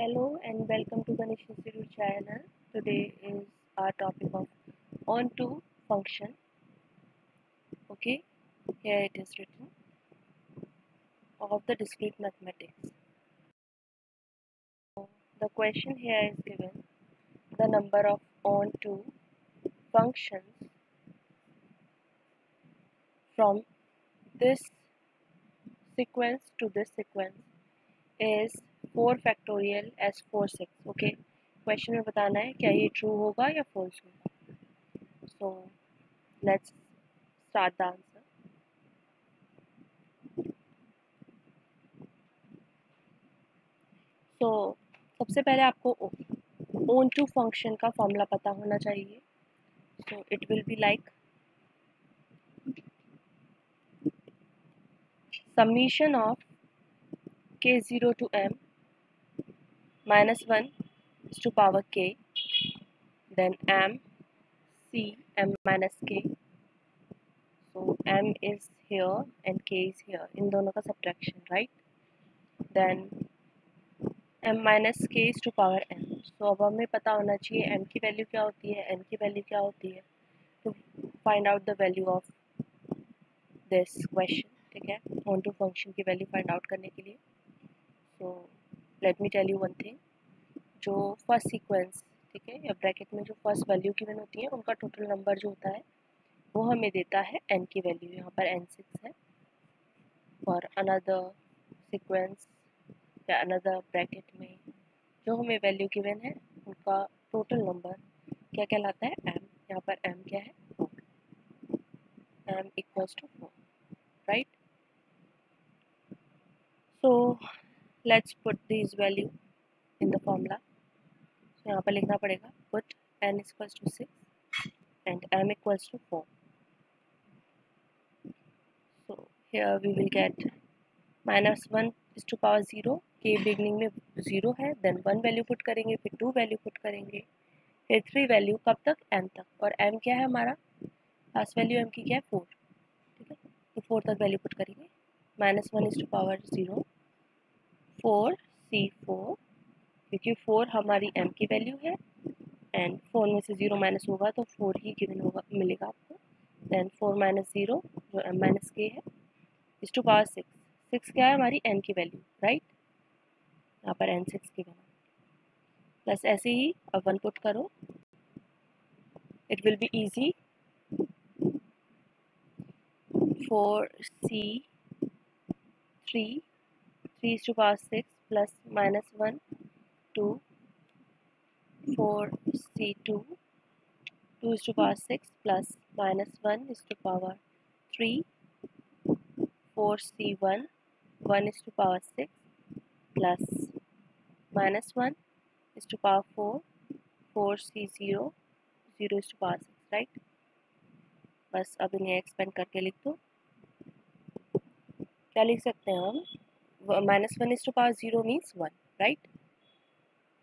Hello and welcome to Ganesh Institute channel. Today is our topic of onto function. Okay, here it is written of the discrete mathematics. So the question here is given the number of onto functions from this sequence to this sequence is 4 factorial as 4 6. Okay, question में बताना है क्या ये true होगा या false होगा. So let's start the answer. तो सबसे पहले आपको ओन टू फंक्शन का फॉर्मूला पता होना चाहिए. So it will be like summation of k0 to m minus 1 is to power k, then m c m minus k. So m is here and k is here, इन दोनों का subtraction, right? Then m minus k is to power n. So अब हमें पता होना चाहिए m की value क्या होती है, n की वैल्यू क्या होती है, to find out the value of this question. ठीक है, ऑन टू फंक्शन की वैल्यू फाइंड आउट करने के लिए. So let me tell you one thing. जो फर्स्ट सीक्वेंस, ठीक है, या ब्रैकेट में जो फर्स्ट वैल्यू गिवन होती है उनका टोटल नंबर जो होता है वो हमें देता है n की वैल्यू. यहाँ पर n6 है. और अनदर सीक्वेंस या अनदर ब्रैकेट में जो हमें वैल्यू गिवन है उनका टोटल नंबर क्या कहलाता है, m. यहाँ पर m क्या है, 4. m equals to 4, right. So let's put these value in the formula. So यहाँ पर लिखना पड़ेगा put n equals to 6 and m equals to 4. So here we will get minus 1 is to power 0. k beginning में 0 है, then 1 value put करेंगे, फिर 2 value put करेंगे, फिर 3 वैल्यू कब तक, m तक. और m क्या है हमारा, लास्ट वैल्यू m की क्या है, 4. ठीक है, तो 4 तक वैल्यू पुट करेंगे. minus 1 is to power 0, 4 c4, क्योंकि 4 हमारी m की वैल्यू है एंड 4 में से 0 माइनस होगा तो 4 ही गिवन होगा, मिलेगा आपको. देन 4 माइनस 0 जो m माइनस k है इस टू पावर 6. 6 क्या है हमारी n की वैल्यू, राइट. यहाँ पर n6 गिवन है. प्लस ऐसे ही अब 1 पुट करो, it will be easy. 4c3 3 is to power 6 plus minus 1 2 4c2 2 is to power 6 plus minus 1 is to power 3 4c1 1 is to power 6 plus minus 1 is to power 4 4c0 0 is to power 6, right. बस अब इन्हें expand करके लिख दो. क्या लिख सकते हैं हम, minus 1 is to power 0 means 1, right.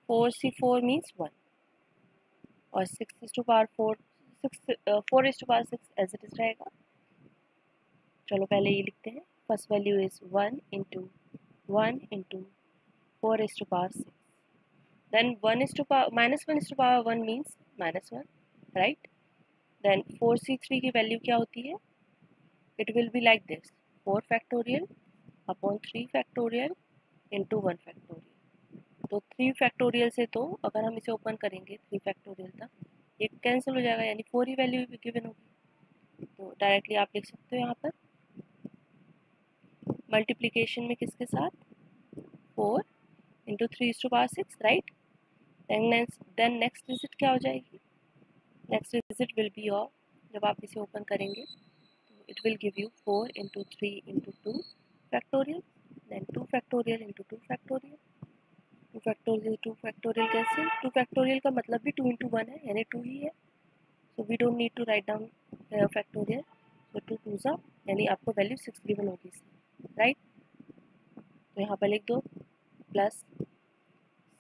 4c4 means 1 और 6 is to power 4 4 is to power 6 as it is रहेगा. चलो पहले ये लिखते हैं. First value is 1 into 1 into 4 is to power 6. Then 1 is to power minus 1 is to power 1 means minus 1, right. Then 4c3 की value क्या होती है, it will be like this 4 factorial upon 3 factorial into 1 factorial. तो 3 factorial से तो अगर हम इसे ओपन करेंगे 3 factorial तक ये कैंसिल हो जाएगा, यानी 4 ही वैल्यू गिवन होगी. तो डायरेक्टली आप लिख सकते हो यहाँ पर मल्टीप्लीकेशन में किसके साथ, 4 into 3 is to power 6, right. Then next digit क्या हो जाएगी, next digit will be your, जब आप इसे ओपन करेंगे तो it will give you 4 into 3 into 2 factorial, then 2 factorial into 2 factorial, 2 factorial कैसे, 2 फैक्टोरियल का मतलब भी 2 इंटू 1 है यानी 2 ही है. So we don't need to write down factorial. तो 2 2 सा यानी आपको वैल्यू 6 गिवन होगी इसमें, राइट. तो यहाँ पर लिख दो plus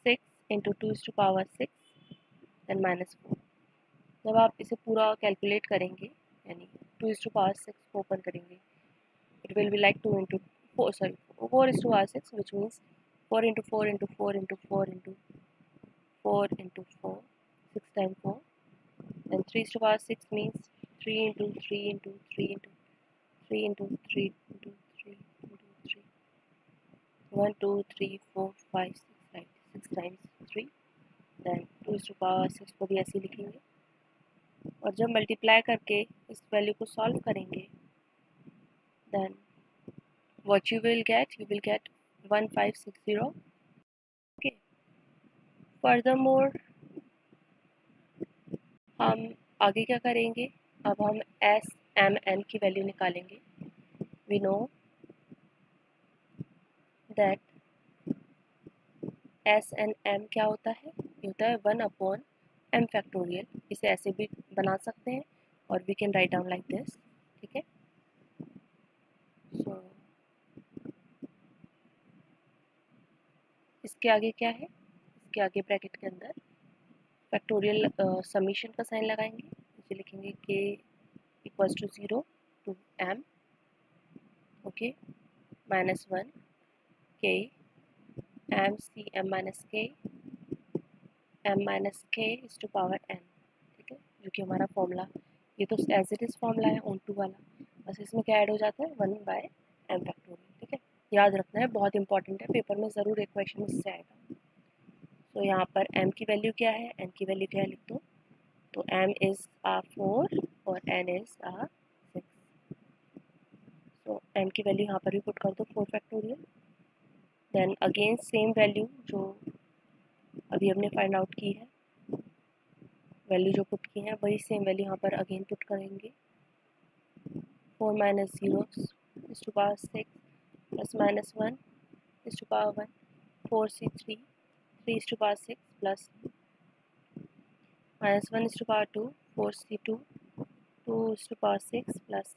6 into 2 is to power 6 and minus 4. जब आप इसे पूरा कैलकुलेट करेंगे यानी 2 is to power 6 को ओपन करेंगे, it will be like 2 into 4 is to power 6 which means 4 into 4 into 4 into 4 into 4 into 4, 6 times 4. Then 3 to the power 6 means 3 into 3 into 3 into 3 into 3 into 3 into 3. 1, 2, 3, 4, 5, 6, right? 6 times 3. Then 2 to the power 6 को भी ऐसे लिखेंगे. और जब multiply करके इस value को solve करेंगे, then what you will get 1560. Okay. Furthermore, हम आगे क्या करेंगे? अब हम एस एम एन की वैल्यू निकालेंगे. We know that S and M क्या होता है? ये होता है 1/m फैक्टोरियल. इसे ऐसे भी बना सकते हैं और we can write down like this. ठीक है. So इसके आगे क्या है? इसके आगे ब्रैकेट के अंदर फैक्टोरियल समीशन का साइन लगाएंगे. इसे लिखेंगे k equals to 0 to m, okay, -1 k m c m minus k m minus k is to power n. ठीक है, जो कि हमारा फॉर्मूला, ये तो एज इट इज़ फॉर्मूला है ऑन टू वाला, बस इसमें क्या ऐड हो जाता है 1/m फैक्टोरियल. ठीक है, याद रखना है, बहुत इंपॉर्टेंट है, पेपर में ज़रूर एक क्वेश्चन इससे आएगा. तो यहाँ पर m की वैल्यू क्या है, n की वैल्यू क्या है लिख दो. तो m इज़ 4 और n इज़ 6. तो m की वैल्यू यहाँ पर भी पुट कर दो 4 factorial. Then again same value जो अभी हमने फाइंड आउट की है, वैल्यू जो पुट की है वही सेम वैल्यू यहाँ पर अगेन पुट करेंगे. 4 minus 0 is to power 6 plus minus 1 is to power 1. 4c3, 3 is to power 6 plus minus 1 is to power 2. 4c2, 2 is to power 6 plus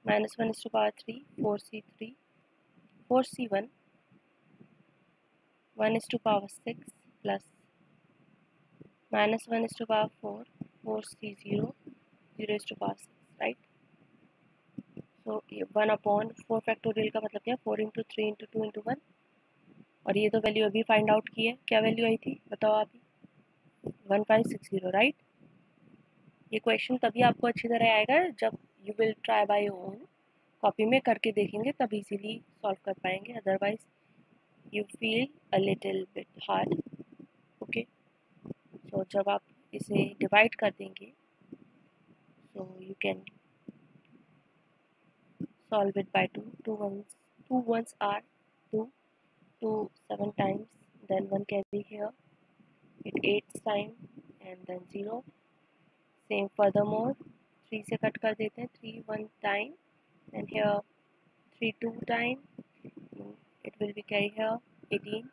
minus 1 is to power 3. 4c3, 4c1, 1 is to power 6 plus minus 1 is to power 4. 4c0, 0 is to power 6, right? तो ये 1/4 factorial का मतलब क्या? 4 into 3 into 2 into 1. और ये तो value अभी find out की है, क्या वैल्यू आई थी बताओ आप ही? 1560, राइट. ये क्वेश्चन तभी आपको अच्छी तरह आएगा जब you will try by your own, copy में करके देखेंगे तब इजीली सॉल्व कर पाएंगे, otherwise you feel a little bit hard. Okay, so जब आप इसे डिवाइड कर देंगे so you can solve it by 2. 2 ones are 2. 2 7 times, then 1 carry here, it 8 time and then 0. Same furthermore, 3 से कट कर देते हैं, 3 1 time and here 3 2 time, it will be carry here 18,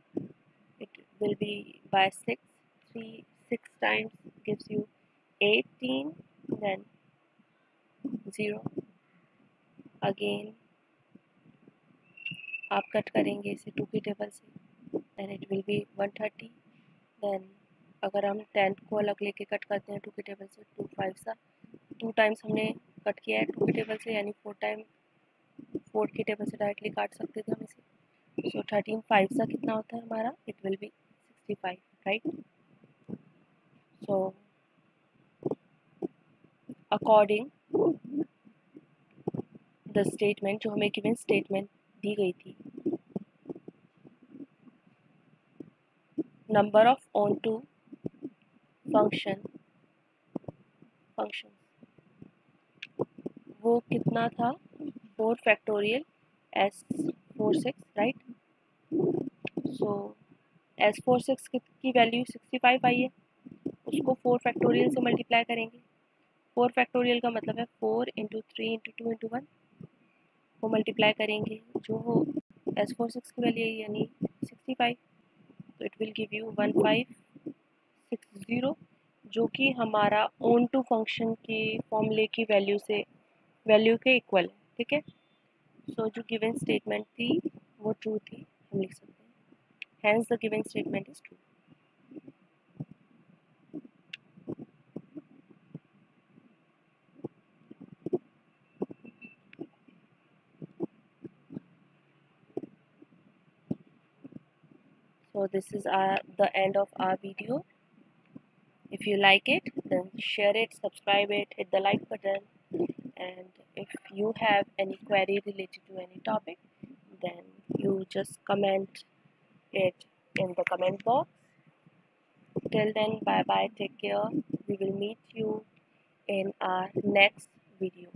it will be by 6, 3 6 times gives you 18, then 0. Again आप cut करेंगे इसे 2 की table से, then it will be 130. then अगर हम 10 को अलग लेके कट करते हैं 2 की टेबल से, 2 5 सा 2 टाइम्स हमने कट किया है 2 की टेबल से, यानी 4 टाइम 4 की टेबल से डायरेक्टली काट सकते थे हम इसे. सो 13 5 सा कितना होता है हमारा? It will be 65, right. So according the statement, जो हमें गिवन स्टेटमेंट दी गई थी, number of onto function वो कितना था? 4 फैक्टोरियल S46, राइट. सो S46 की वैल्यू 65 आई है, उसको 4 फैक्टोरियल से मल्टीप्लाई करेंगे. 4 फैक्टोरियल का मतलब है 4 इंटू 3 इंटू 2 इंटू 1 को मल्टीप्लाई करेंगे, जो S46 की वैल्यू है यानी 65. तो इट विल गिव यू 1560, जो कि हमारा ऑन टू फंक्शन के फॉर्मूले की वैल्यू के इक्वल है. ठीक है, सो जो गिवन स्टेटमेंट थी वो ट्रू थी, हम लिख सकते हैं. Hence the given statement is true. So this is the end of our video. If you like it, then share it, subscribe it, hit the like button, and if you have any query related to any topic, then you just comment it in the comment box. Till then, bye bye, take care. We will meet you in our next video.